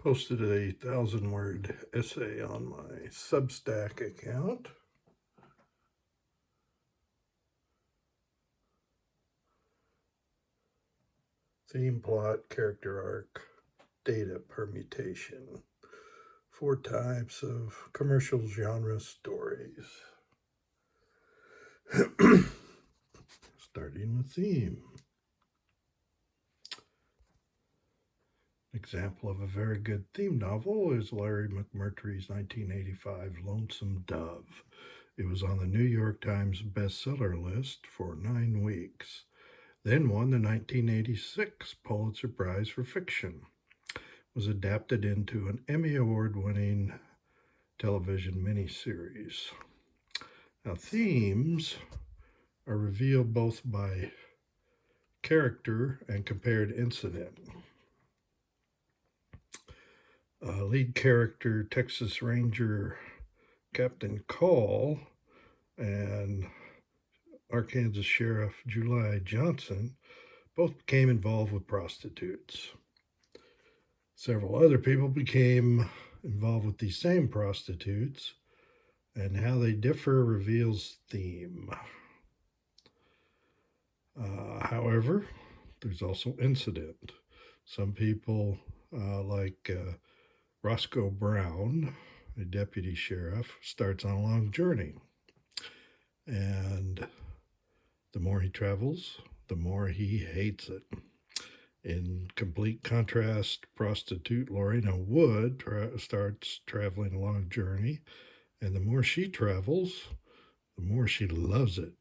Posted a 1,000-word essay on my Substack account. Theme, plot, character arc, data permutation. 4 types of commercial genre stories. Starting with theme. Example of a very good theme novel is Larry McMurtry's 1985 Lonesome Dove. It was on the New York Times bestseller list for 9 weeks. Then won the 1986 Pulitzer Prize for Fiction. Was adapted into an Emmy Award-winning television miniseries. Now, themes are revealed both by character and compared incident. Lead character Texas Ranger Captain Call and Arkansas Sheriff July Johnson both became involved with prostitutes. Several other people became involved with these same prostitutes, and how they differ reveals theme. However, there's also incident. Some people, like Roscoe Brown, a deputy sheriff, starts on a long journey. And the more he travels, the more he hates it. In complete contrast, prostitute Lorena Wood starts traveling a long journey, and the more she travels, the more she loves it.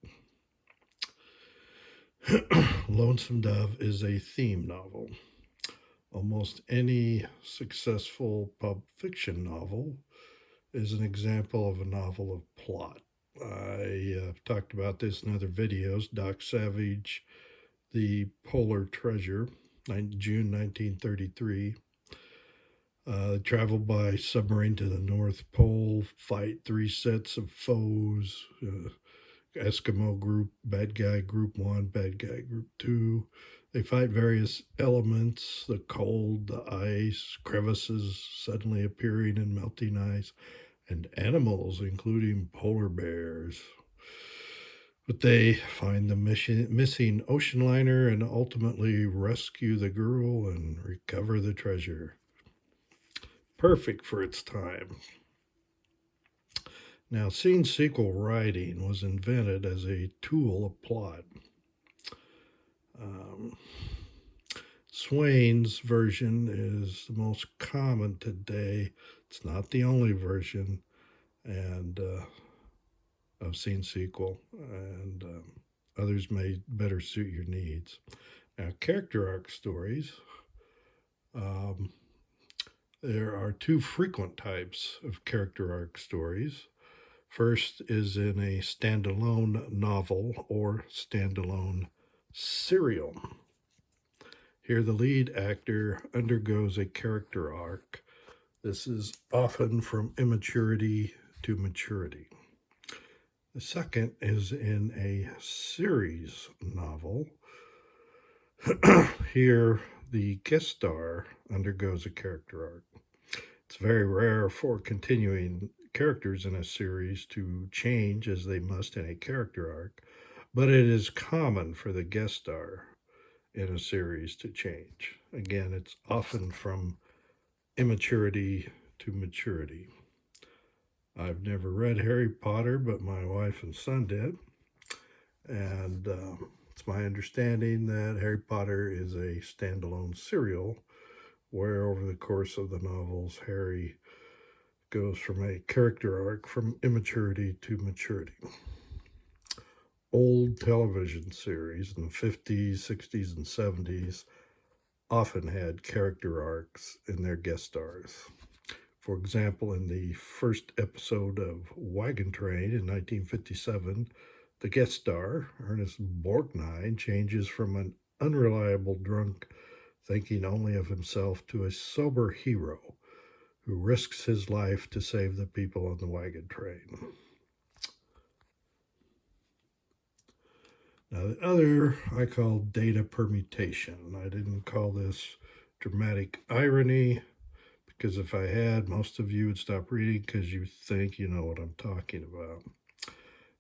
Lonesome Dove is a theme novel. Almost any successful pulp fiction novel is an example of a novel of plot. I talked about this in other videos. Doc Savage, The Polar Treasure, June 1933. Travel by submarine to the North Pole, fight 3 sets of foes. Eskimo group, bad guy group 1, bad guy group 2. They fight various elements, the cold, the ice, crevices suddenly appearing in melting ice, and animals, including polar bears. But they find the missing ocean liner and ultimately rescue the girl and recover the treasure. Perfect for its time. Now, scene sequel writing was invented as a tool of plot. Swain's version is the most common today. It's not the only version, and of scene sequel, and others may better suit your needs. Now, character arc stories. There are 2 frequent types of character arc stories. First is in a standalone novel or standalone serial. Here, the lead actor undergoes a character arc. This is often from immaturity to maturity. The second is in a series novel. Here, the guest star undergoes a character arc. It's very rare for continuing characters in a series to change as they must in a character arc, but it is common for the guest star in a series to change. Again, it's often from immaturity to maturity. I've never read Harry Potter, but my wife and son did, and it's my understanding that Harry Potter is a standalone serial where over the course of the novels, Harry goes from a character arc from immaturity to maturity. Old television series in the 50s, 60s, and 70s often had character arcs in their guest stars. For example, in the first episode of Wagon Train in 1957, the guest star, Ernest Borgnine, changes from an unreliable drunk thinking only of himself to a sober hero who risks his life to save the people on the wagon train. Now, the other I call data permutation. I didn't call this dramatic irony because if I had, most of you would stop reading because you think you know what I'm talking about.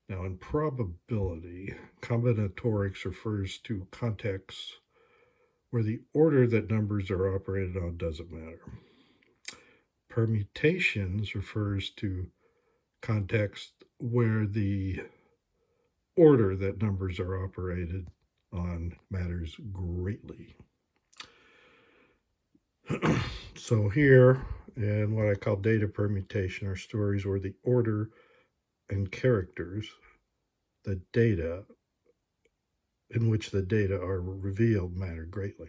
Now, in probability, combinatorics refers to contexts where the order that numbers are operated on doesn't matter. Permutations refers to context where the order that numbers are operated on matters greatly. So here, in what I call data permutation, are stories where the order and characters, the data in which the data are revealed, matter greatly.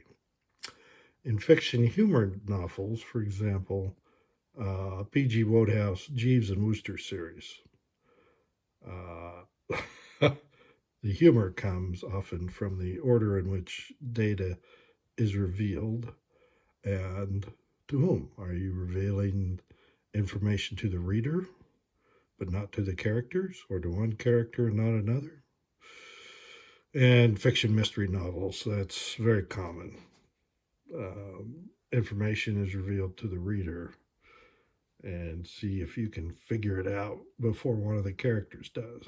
In fiction humor novels, for example, P.G. Wodehouse, Jeeves and Wooster series, the humor comes often from the order in which data is revealed and to whom. Are you revealing information to the reader, but not to the characters, or to one character and not another? And fiction mystery novels, that's very common. Information is revealed to the reader, and see if you can figure it out before one of the characters does.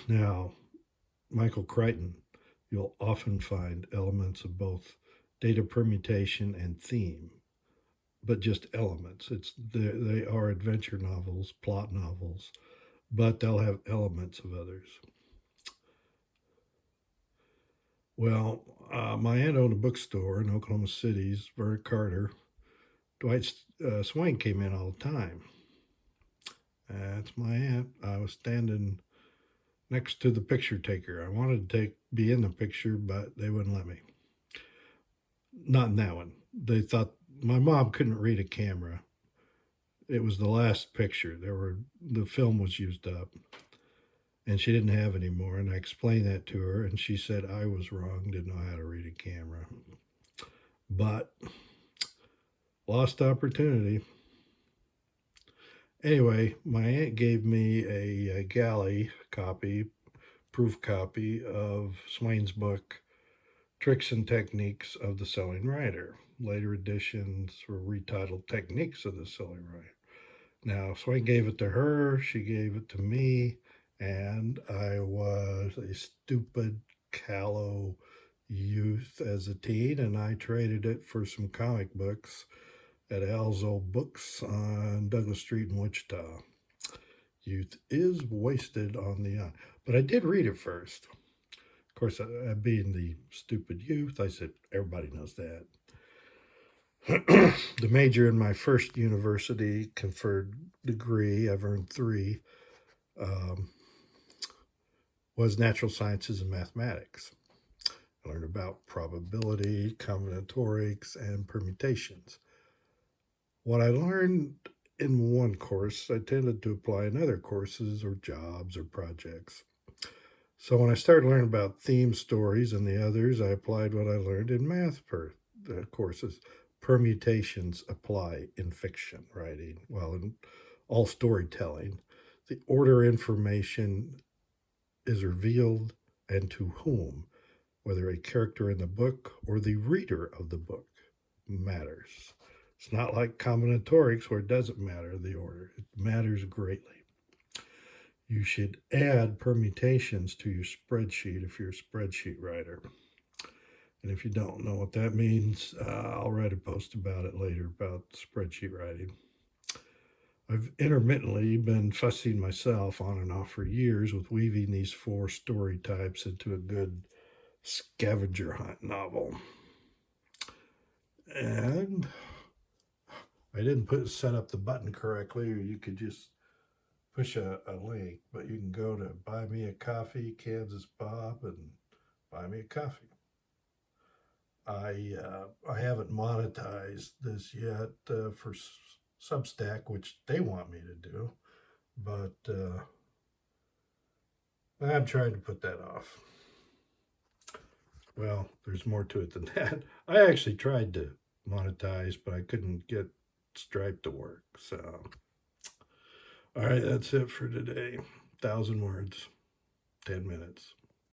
Now, Michael Crichton, you'll often find elements of both data permutation and theme, but just elements. They are adventure novels, plot novels, but they'll have elements of others. Well, my aunt owned a bookstore in Oklahoma City's Vern Carter. Dwight Swain came in all the time. That's my aunt. I was standing next to the picture taker. I wanted to be in the picture, but they wouldn't let me. Not in that one. They thought my mom couldn't read a camera. It was the last picture. The film was used up, and she didn't have any more. And I explained that to her, and she said I was wrong. Didn't know how to read a camera, but lost opportunity. Anyway, my aunt gave me a galley copy, proof copy of Swain's book, Tricks and Techniques of the Selling Writer. Later editions were retitled Techniques of the Selling Writer. Now, Swain gave it to her, she gave it to me, and I was a stupid, callow youth as a teen, and I traded it for some comic books at Al's Old Books on Douglas Street in Wichita. Youth is wasted on the young. But I did read it first. Of course, being the stupid youth, I said, everybody knows that. The major in my first university conferred degree, I've earned three, um, was natural sciences and mathematics. I learned about probability, combinatorics, and permutations. What I learned in one course, I tended to apply in other courses or jobs or projects. So when I started learning about theme stories and the others, I applied what I learned in math courses. Permutations apply in fiction writing, well, in all storytelling. The order information is revealed and to whom, whether a character in the book or the reader of the book, matters. It's not like combinatorics where it doesn't matter the order, it matters greatly. You should add permutations to your spreadsheet if you're a spreadsheet writer. And if you don't know what that means, I'll write a post about it later about spreadsheet writing. I've intermittently been fussing myself on and off for years with weaving these four story types into a good scavenger hunt novel. And I didn't set up the button correctly, or you could just push a link, but you can go to Buy Me a Coffee, Kansas Bob, and buy me a coffee. I haven't monetized this yet for Substack, which they want me to do, but I'm trying to put that off. Well, there's more to it than that. I actually tried to monetize, but I couldn't get Stripe to work. So, all right, that's it for today. 1,000 words, 10 minutes.